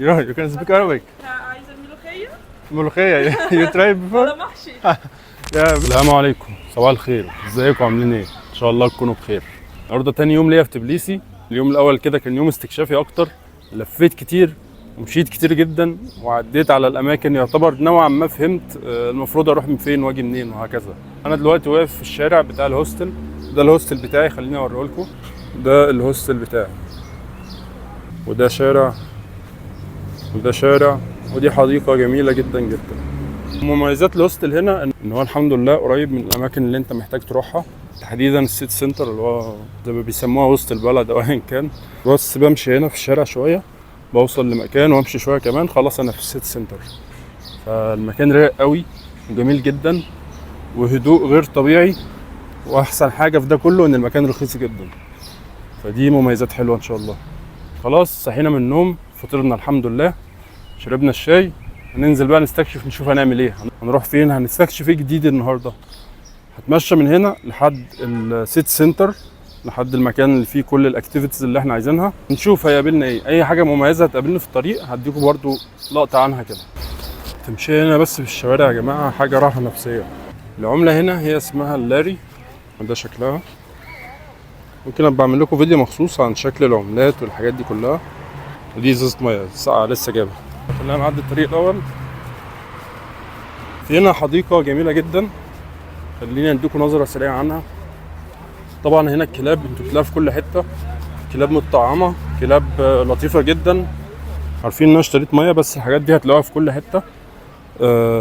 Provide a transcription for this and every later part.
You can speak Arabic. عايزة الملوخية؟ ملوخية. You tried before? ولا محشي؟ السلام عليكم، صباح الخير، ازيكم عاملين ايه؟ ان شاء الله تكونوا بخير. النهارده تاني يوم ليا في تبليسي. اليوم الاول كده كان يوم استكشافي اكتر، لفيت كتير ومشيت كتير جدا وعديت على الاماكن يعتبر نوعا ما فهمت المفروض اروح من فين واجي منين وهكذا. انا دلوقتي واقف في الشارع بتاع الهوستل، ده الهوستل بتاعي، خليني اوريه لكم. ده الهوستل بتاعي، وده شارع وده شارع، ودي حديقة جميلة جدا جدا. مميزات الهوستل هنا ان هو الحمد لله قريب من الاماكن اللي انت محتاج تروحها، تحديدا السيتي سنتر اللي هو زي ما بيسموها وسط البلد او ايا كان. بس بمشي هنا في الشارع شوية بوصل لمكان وامشي شوية كمان خلاص انا في السيتي سنتر. فالمكان رايق قوي وجميل جدا وهدوء غير طبيعي، واحسن حاجة في ده كله ان المكان رخيص جدا، فدي مميزات حلوة ان شاء الله. خلاص صحينا من النوم، فطرنا الحمد لله، شربنا الشاي، هننزل بقى نستكشف نشوف هنعمل ايه، هنروح فين، هنستكشف ايه جديد النهارده. هتمشى من هنا لحد السيتي سنتر، لحد المكان اللي فيه كل الاكتيفيتيز اللي احنا عايزينها، نشوف هيقابلنا ايه، اي حاجه مميزه هتقابلنا في الطريق هديكم برضو لقطه عنها كده. تمشي هنا بس في الشوارع يا جماعه حاجه راحه نفسيه. العمله هنا هي اسمها اللاري، وده شكلها. ممكن ابقى اعمل لكم فيديو مخصوص عن شكل العملات والحاجات دي كلها. ودي ازازه ميه ساقعه لسه جايبها. خلينا نعدي الطريق الاول. في هنا حديقه جميله جدا، خليني اديكم نظره سريعه عنها. طبعا هنا الكلاب، انتوا بتلاقوها في كل حته، كلاب متطعمه، كلاب لطيفه جدا. عارفين ان انا اشتريت ميه، بس الحاجات دي هتلاقوها في كل حته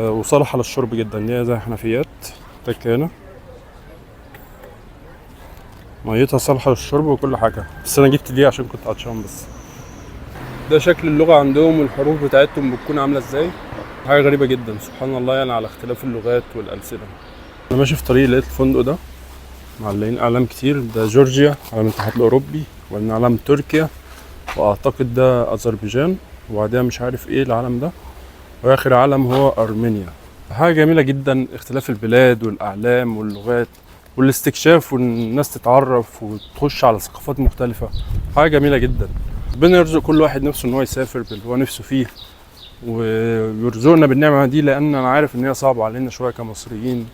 وصالحه للشرب جدا. دي زي حنفيات تكه هنا، ميتها صالحه للشرب وكل حاجه، بس انا جبت دي عشان كنت عطشان بس. ده شكل اللغه عندهم والحروف بتاعتهم بتكون عامله ازاي، حاجه غريبه جدا سبحان الله يعني على اختلاف اللغات والالسنه. انا ماشي في طريق لقيت الفندق ده معلقين اعلام كتير، ده جورجيا علم الاتحاد الاوروبي، وبعدين علم تركيا، واعتقد ده اذربيجان، وبعدها مش عارف ايه العلم ده، واخر علم هو ارمينيا. حاجه جميله جدا، اختلاف البلاد والاعلام واللغات والاستكشاف، والناس تتعرف وتخش على ثقافات مختلفه، حاجه جميله جدا. ربنا يرزق كل واحد نفسه ان هو يسافر باللي هو نفسه فيه، ويرزقنا بالنعمه دي، لان انا عارف ان هي صعبه علينا شويه كمصريين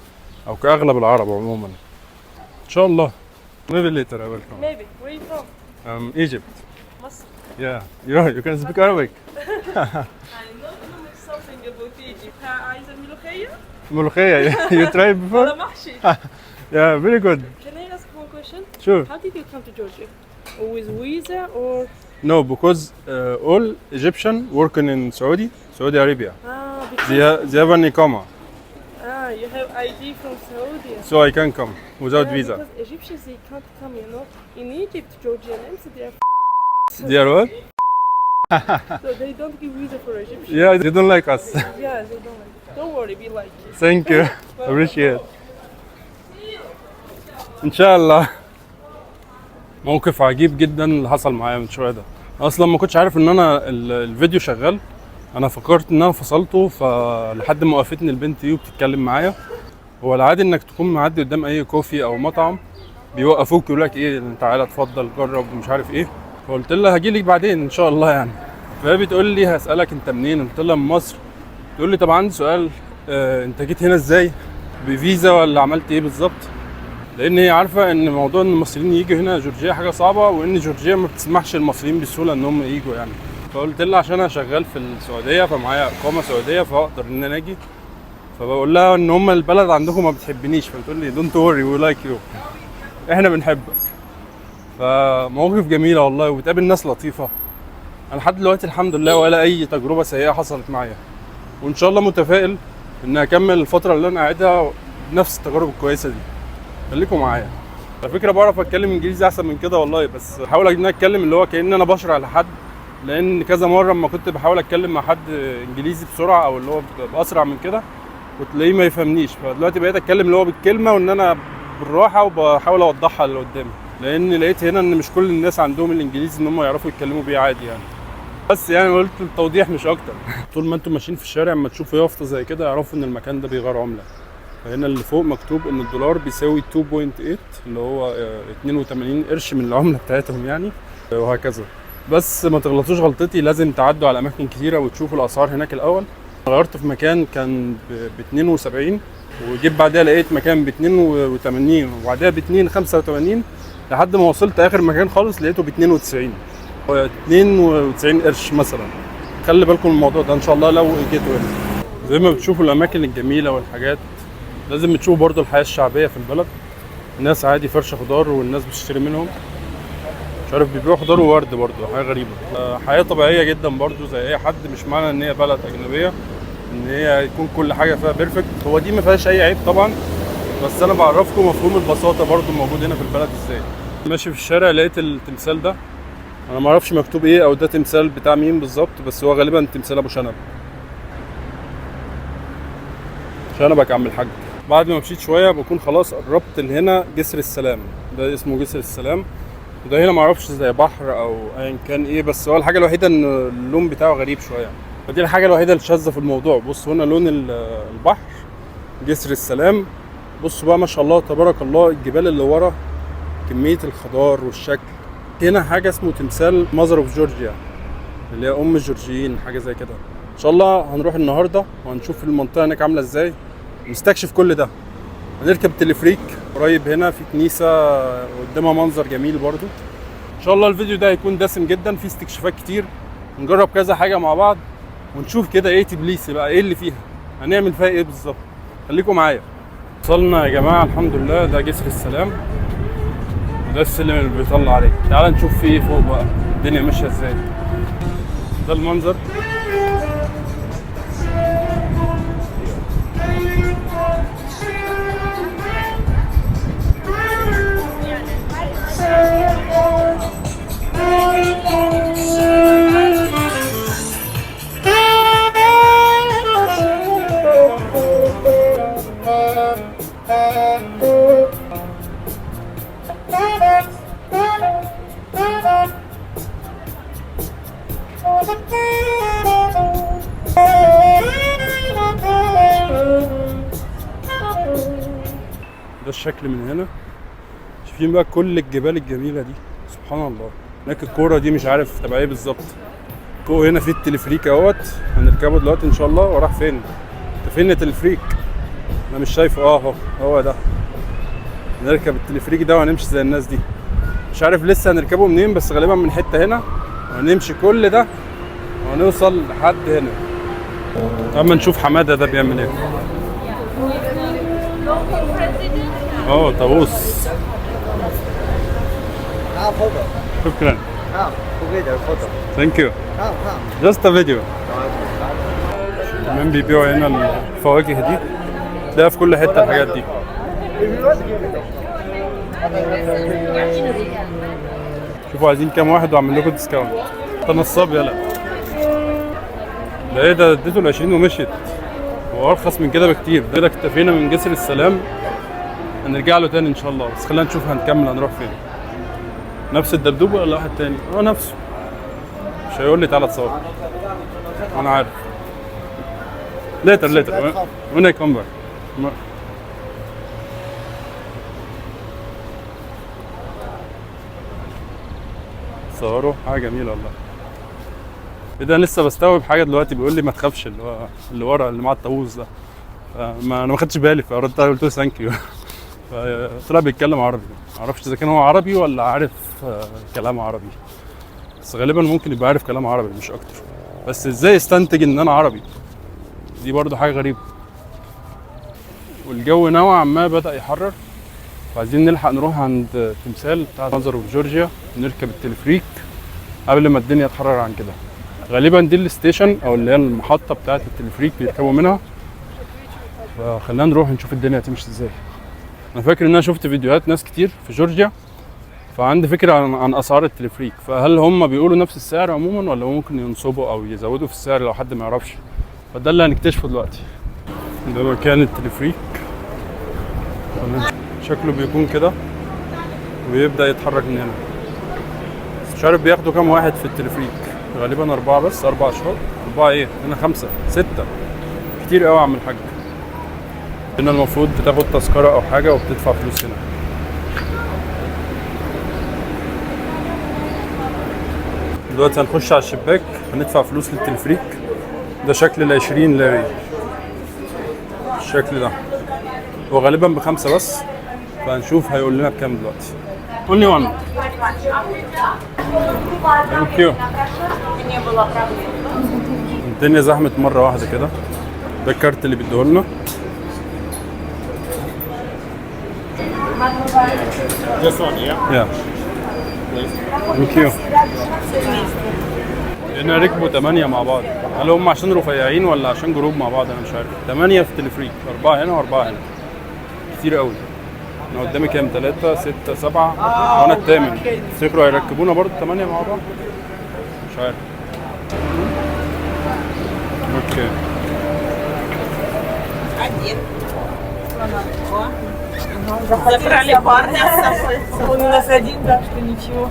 او كاغلب العرب عموما. ان شاء الله. Maybe later I will come. Maybe. Where are you from? Egypt. مصر. Yeah, you can speak Arabic. I know something about Egypt. عايزة الملوخية؟ ملوخية. You tried before? ولا محشي؟ Yeah, very good. Can I ask one question? Sure. How did you come to Georgia? With visa or? No, because all Egyptian working in Saudi Arabia. Because They have an iqama, you have ID from Saudi. so I can come without visa. Because Egyptians they can't come, you know. In Egypt, Georgians they are. They are what? So they don't give visa for Egyptians. Yeah, they don't like us. Yeah, they don't like. Don't worry, we like you. Thank you. Appreciate. ان شاء الله. موقف عجيب جدا اللي حصل معايا من شويه ده. اصلا ما كنتش عارف ان انا الفيديو شغال، انا فكرت ان انا فصلته، فلحد ما وقفتني البنت دي وبتتكلم معايا. هو العادي انك تكون معدي قدام اي كوفي او مطعم بيوقفوك يقول لك ايه تعالى اتفضل جرب ومش عارف ايه، فقلت لها هجي لك بعدين ان شاء الله يعني. فهي بتقول لي هسالك انت منين، قلت لها من مصر. تقول لي طب عندي سؤال، انت جيت هنا ازاي، بفيزا ولا عملت ايه بالظبط؟ لان هي عارفه ان موضوع ان المصريين يجوا هنا جورجيا حاجه صعبه، وان جورجيا ما بتسمحش للمصريين بسهوله ان هم يجوا يعني. فقلت لها عشان انا شغال في السعوديه فمعايا اقامه سعوديه فاقدر ان انا اجي. فبقول لها ان هم البلد عندكم ما بتحبنيش، فبتقول لي دونت وري وي لايك يو، احنا بنحبك. فمواقف جميله والله، وبتقابل ناس لطيفه. انا لحد دلوقتي الحمد لله ولا اي تجربه سيئه حصلت معايا، وان شاء الله متفائل ان اكمل الفتره اللي انا قاعدها بنفس التجارب الكويسه دي. خليكم معايا. على فكره بعرف اتكلم انجليزي احسن من كده والله، بس بحاول ان انا اتكلم اللي هو كأن انا بشرح لحد، لان كذا مره لما كنت بحاول اتكلم مع حد انجليزي بسرعه او اللي هو باسرع من كده وتلاقيه ما يفهمنيش، فدلوقتي بقيت اتكلم اللي هو بالكلمه وان انا بالراحه وبحاول اوضحها اللي قدامي، لان لقيت هنا ان مش كل الناس عندهم الانجليزي ان هم يعرفوا يتكلموا بيه عادي يعني. بس يعني قلت التوضيح مش اكتر. طول ما انتم ماشيين في الشارع اما تشوفوا يافطه زي كده اعرفوا ان المكان ده بيغير عمله. فهنا اللي فوق مكتوب ان الدولار بيساوي 2.8 اللي هو 82 قرش من العمله بتاعتهم يعني، وهكذا. بس ما تغلطوش غلطتي، لازم تعدوا على اماكن كتيره وتشوفوا الاسعار هناك الاول. غيرت في مكان كان ب 72 وجيت بعدها لقيت مكان ب 82 وبعدها ب 285 لحد ما وصلت اخر مكان خالص لقيته ب 92 92 قرش مثلا. خلي بالكم من الموضوع ده ان شاء الله لو جيتوا هنا. زي ما بتشوفوا الاماكن الجميله والحاجات، لازم تشوفوا برضو الحياه الشعبيه في البلد. الناس عادي فرشه خضار والناس بتشتري منهم، مش عارف بيبيعوا خضار وورد برضو، حاجه غريبه. حياه طبيعيه جدا برضو زي اي حد، مش معنى ان هي بلد اجنبيه ان هي يكون كل حاجه فيها بيرفكت. هو دي ما فيهاش اي عيب طبعا، بس انا بعرفكم مفهوم البساطه برضو موجود هنا في البلد ازاي. ماشي في الشارع لقيت التمثال ده، انا ما اعرفش مكتوب ايه او ده تمثال بتاع مين بالظبط، بس هو غالبا تمثال ابو شنب. شنبك يا عم الحاج. بعد ما مشيت شويه بكون خلاص قربت لهنا جسر السلام، ده اسمه جسر السلام. وده هنا ما اعرفش زي بحر او ايا كان ايه، بس هو الحاجه الوحيده ان اللون بتاعه غريب شويه، فدي الحاجه الوحيده اللي شاذه في الموضوع. بصوا هنا لون البحر، جسر السلام. بصوا بقى ما شاء الله تبارك الله الجبال اللي ورا، كميه الخضار والشكل. هنا حاجه اسمه تمثال ماذر اوف جورجيا اللي هي ام الجورجيين، حاجه زي كده. ان شاء الله هنروح النهارده وهنشوف المنطقه هناك عامله ازاي، نستكشف كل ده. هنركب تلفريك قريب هنا في كنيسه قدامها منظر جميل برضو. ان شاء الله الفيديو ده هيكون دسم جدا، فيه استكشافات كتير، نجرب كذا حاجه مع بعض ونشوف كده ايه تبليسي بقى، ايه اللي فيها، هنعمل فيها ايه بالظبط. خليكم معايا. وصلنا يا جماعه الحمد لله، ده جسر السلام وده السلم اللي بيطلع عليه. تعال نشوف فيه ايه فوق بقى، الدنيا ماشيه ازاي. ده المنظر. ده الشكل من هنا. شايفين بقى كل الجبال الجميله دي، سبحان الله. هناك الكوره دي مش عارف تبقى ايه بالظبط. فوق هنا في التلفريك اهوت، هنركبه دلوقتي ان شاء الله. وراح فين؟ انت فين التلفريك؟ انا مش شايفه. اهو هو ده. نركب التلفريك ده وهنمشي زي الناس دي. مش عارف لسه هنركبه منين، بس غالبا من حته هنا، وهنمشي كل ده وهنوصل لحد هنا. اما نشوف حماده ده بيعمل ايه. طاووس. شكرا. ثانك يو. جاست فيديو. كمان بيبيعوا هنا الفواكه دي، تلاقيها في كل حته الحاجات دي. شوفوا عايزين كام واحد واعمل لكم ديسكاونت. انت نصاب يلا. ده ايه ده؟ اديته ال 20 ومشيت. هو ارخص من كده بكتير. كده اكتفينا من جسر السلام، هنرجع له تاني ان شاء الله. بس خلينا نشوف هنكمل هنروح فين. نفس الدبدوب ولا واحد تاني؟ نفسه. مش هيقول لي تعالى تصور، انا عارف. later when I come back. صوروا حاجه جميله والله. ايه ده؟ لسه بستوعب حاجه دلوقتي، بيقول لي ما تخافش، اللي ورا اللي مع الطاووس ده. انا ما خدتش بالي، فردت قلت له ثانك يو. طلع بيتكلم عربي، ما اعرفش اذا كان هو عربي ولا عارف كلام عربي، بس غالبا ممكن يبقى عارف كلام عربي مش اكتر. بس ازاي استنتج ان انا عربي؟ دي برضو حاجه غريبه. والجو نوعا ما بدا يحرر، وعايزين نلحق نروح عند تمثال بتاع ماذر اوف جورجيا، نركب التلفريك قبل ما الدنيا تحرر عن كده. غالبا دي الستيشن او اللي هي المحطه بتاعه التلفريك بيركبوا منها، فخلينا نروح نشوف الدنيا هتمشي ازاي. انا فاكر ان انا شفت فيديوهات ناس كتير في جورجيا، فعندي فكره عن اسعار التلفريك. فهل هم بيقولوا نفس السعر عموما ولا ممكن ينصبوا او يزودوا في السعر لو حد ما يعرفش؟ فده اللي هنكتشفه دلوقتي. ده مكان التلفريك، شكله بيكون كده ويبدا يتحرك من هنا. بس مش عارف بياخدوا كام واحد في التلفريك، غالبا 4 بس. 4 اشخاص. 4 ايه؟ هنا 5 6 كتير قوي يا عم الحاج. هنا المفروض بتاخد تذكرة او حاجة وبتدفع فلوس هنا. دلوقتي هنخش على الشباك، هندفع فلوس للتلفريك. ده شكل ال20 لاري، الشكل ده هو غالبا ب5 بس، فهنشوف هيقول لنا بكام دلوقتي. Only one. Thank you. الدنيا زحمة مرة واحدة كده. ده الكارت اللي بيديهولنا. This one, yeah. Yeah. Thank you. هنا ركبوا 8 مع بعض. هل هم عشان رفيعين ولا عشان جروب مع بعض؟ انا مش عارف. 8 في تلفريك، 4 هنا و4 هنا. كتير قوي. انا قدامي كام؟ 3 6 7 وانا الثامن. تفتكروا هيركبونا برضه 8 مع بعض؟ مش عارف. اوكي. Забрали парня с собой. Он у нас один, так что ничего.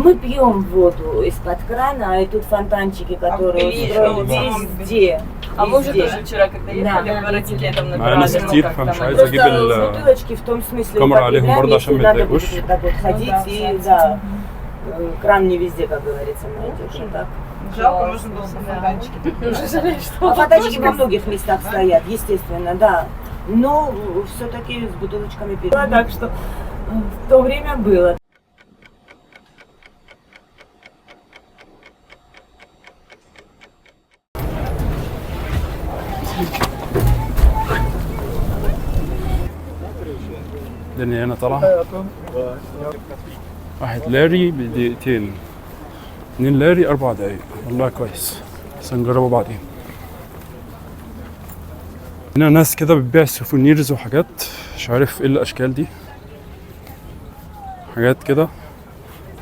Мы пьем воду из-под крана, и тут фонтанчики, которые устроены везде. А мы уже везде. тоже вчера, когда ехали, Да. по ракетам معايا набирали. ناس ну, كتير как فمش там عايز они- اجيب Просто бутылочки в том смысле камера عليهم употребляем, برضه عشان если ما надо يتضايقوش. будет так вот ходить, и да, кран не везде, как говорится, найдешь. И так. Жалко, можно было бы фонтанчики. Уже жалею, что А фонтанчики во многих местах стоят, естественно, да. Но все-таки с бутылочками пить. Так что в то время было. الدنيا هنا طالعة. 1 لاري بدقيقتين، 2 لاري 4 دقايق. والله كويس، بس هنجربه بعدين. هنا ناس كده بتبيع سوفونيرز وحاجات، مش عارف ايه الاشكال دي، حاجات كده.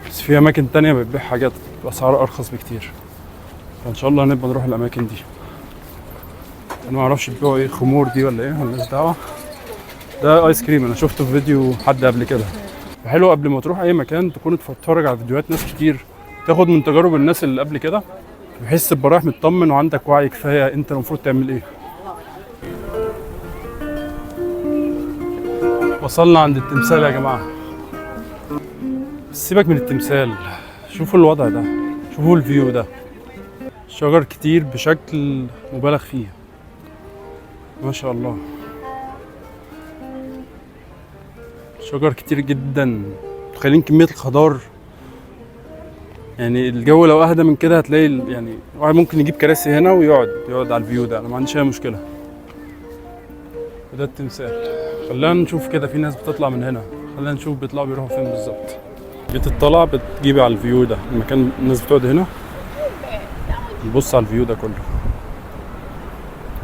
بس في اماكن تانية بتبيع حاجات باسعار ارخص بكتير، فان شاء الله هنبقى نروح الاماكن دي. انا معرفش بيبيعوا ايه، خمور دي ولا ايه، مالناش دعوة. ده ايس كريم، انا شفته في فيديو حد قبل كده. حلو قبل ما تروح اي مكان تكون تتفرج على فيديوهات ناس كتير، تاخد من تجارب الناس اللي قبل كده، بحيث تبقى رايح مطمن وعندك وعي كفايه انت المفروض تعمل ايه. وصلنا عند التمثال يا جماعه. بس سيبك من التمثال، شوفوا الوضع ده، شوفوا الفيو ده، شجر كتير بشكل مبالغ فيه، ما شاء الله. شجر كتير جدا، متخيلين كمية الخضار. يعني الجو لو اهدى من كده هتلاقي يعني واحد ممكن يجيب كراسي هنا ويقعد على الفيو ده، انا ما عنديش اي مشكلة. وده التمثال. خلينا نشوف كده، في ناس بتطلع من هنا، خلينا نشوف بيطلعوا بيروحوا فين بالظبط. بتطلع بتجيبي على الفيو ده، المكان الناس بتقعد هنا نبص على الفيو ده كله.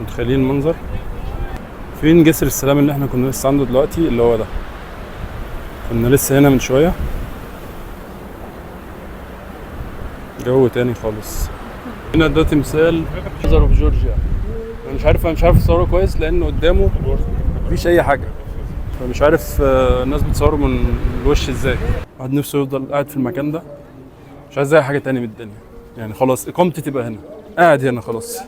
متخيلين المنظر؟ فين جسر السلام اللي احنا كنا لسه عنده دلوقتي؟ اللي هو ده، كنا لسه هنا من شوية. جو تاني خالص. هنا ده تمثال مازر اوف جورجيا. انا مش عارف اصوره كويس لانه قدامه مفيش اي حاجة، فمش عارف الناس بتصوره من الوش ازاي. واحد نفسه يفضل قاعد في المكان ده، مش عايز اي حاجة تاني من الدنيا، يعني خلاص اقامتي تبقى هنا، قاعد هنا خلاص.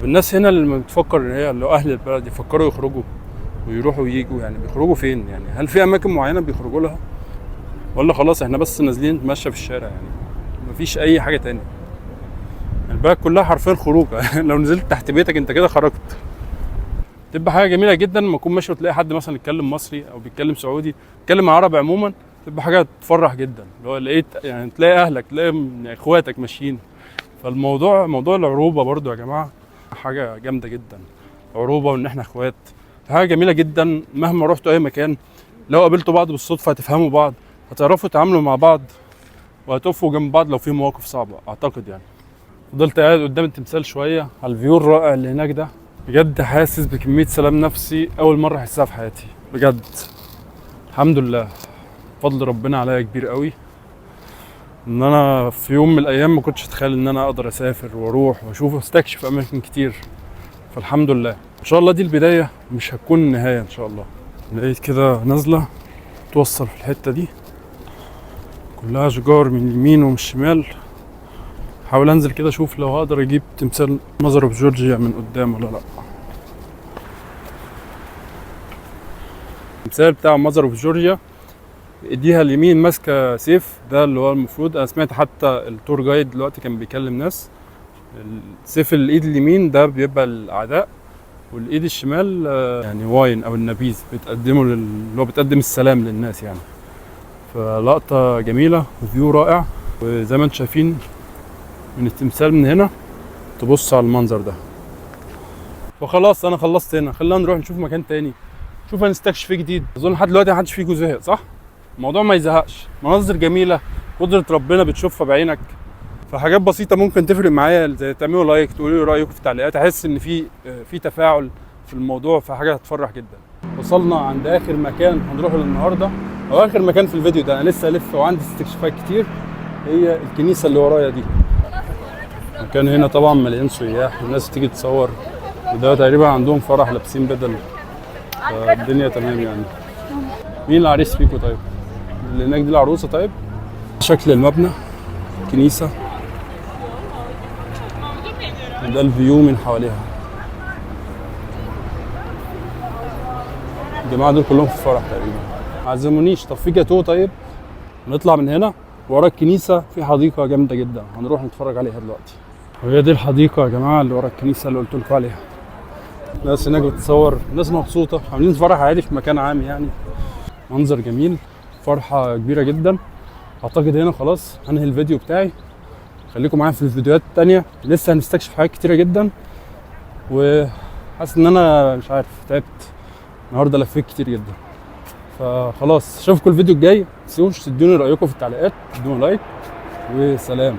الناس هنا اللي بتفكر ان هي اللي اهل البلد يفكروا يخرجوا ويروحوا وييجوا، يعني بيخرجوا فين؟ يعني هل في اماكن معينه بيخرجوا لها، ولا خلاص احنا بس نازلين نتمشى في الشارع؟ يعني مفيش اي حاجه تاني. البلد كلها حرفيا خروج. لو نزلت تحت بيتك انت كده خرجت. تبقى حاجه جميله جدا لما تكون ماشي وتلاقي حد مثلا يتكلم مصري او بيتكلم سعودي، يتكلم عربي عموما، تبقى حاجه تفرح جدا. اللي هو لقيت يعني تلاقي اهلك، تلاقي اخواتك ماشيين. فالموضوع موضوع العروبه برضو يا جماعه حاجه جامده جدا. عروبه وان احنا اخوات حاجه جميله جدا. مهما رحتوا اي مكان، لو قابلتوا بعض بالصدفه هتفهموا بعض، هتعرفوا تتعاملوا مع بعض، وهتقفوا جنب بعض لو في مواقف صعبه اعتقد. يعني فضلت قاعد قدام التمثال شويه على الفيو الرائع اللي هناك ده، بجد حاسس بكميه سلام نفسي اول مره احسها في حياتي بجد. الحمد لله، فضل ربنا عليا كبير قوي، ان انا في يوم من الايام ما كنتش اتخيل ان انا اقدر اسافر واروح واشوف واستكشف اماكن كتير. فالحمد لله، ان شاء الله دي البدايه مش هتكون النهايه ان شاء الله. لقيت كده نازله توصل في الحته دي كلها اشجار من اليمين ومن الشمال. حاول انزل كده اشوف لو هقدر اجيب تمثال مازر اوف جورجيا من قدام ولا لا. التمثال بتاع مازر اوف جورجيا ايديها اليمين ماسكه سيف، ده اللي هو المفروض. انا سمعت حتى التور جايد دلوقتي كان بيكلم ناس، السيف الايد اليمين ده بيبقى الاعداء، والايد الشمال يعني واين او النبيذ بتقدمه اللي هو بتقدم السلام للناس يعني. فلقطه جميله وفيو رائع، وزي ما انتم شايفين من التمثال من هنا تبص على المنظر ده. فخلاص انا خلصت هنا، خلينا نروح نشوف مكان تاني، شوف هنستكشف فيه جديد. اظن لحد دلوقتي محدش فيكم زهق، صح؟ الموضوع ما يزهقش، مناظر جميله، قدره ربنا بتشوفها بعينك. فحاجات بسيطه ممكن تفرق معايا، زي تعملوا لايك، تقولوا لي رايكم في التعليقات، احس ان في تفاعل في الموضوع، فحاجه هتفرح جدا. وصلنا عند اخر مكان هنروحه النهارده، او اخر مكان في الفيديو ده. انا لسه الف وعندي استكشافات كتير. هي الكنيسه اللي ورايا دي، المكان هنا طبعا مليان سياح والناس تيجي تصور، وده تقريبا عندهم فرح لابسين بدل، فالدنيا تمام يعني. مين العريس فيكم طيب؟ اللي هناك دي العروسه. طيب شكل المبنى كنيسه، ده الفيو من حواليها. الجماعه دول كلهم في فرح تقريبا. ما عزمونيش. طب في جاتوه طيب؟ نطلع من هنا ورا الكنيسه في حديقه جامده جدا، هنروح نتفرج عليها دلوقتي. وهي دي الحديقه يا جماعه اللي ورا الكنيسه اللي قلت لكم عليها. ناس هناك بتصور، ناس مبسوطه، عاملين فرح عادي في مكان عام يعني. منظر جميل، فرحه كبيره جدا. اعتقد هنا خلاص هنهي الفيديو بتاعي. خليكم معايا في الفيديوهات التانية، لسه هنستكشف حاجات كتيره جدا. وحاسس ان انا مش عارف، تعبت النهارده، لفيت كتير جدا. فخلاص اشوفكم الفيديو الجاي. متنسوش تدوني رايكم في التعليقات، تدوني لايك، وسلام.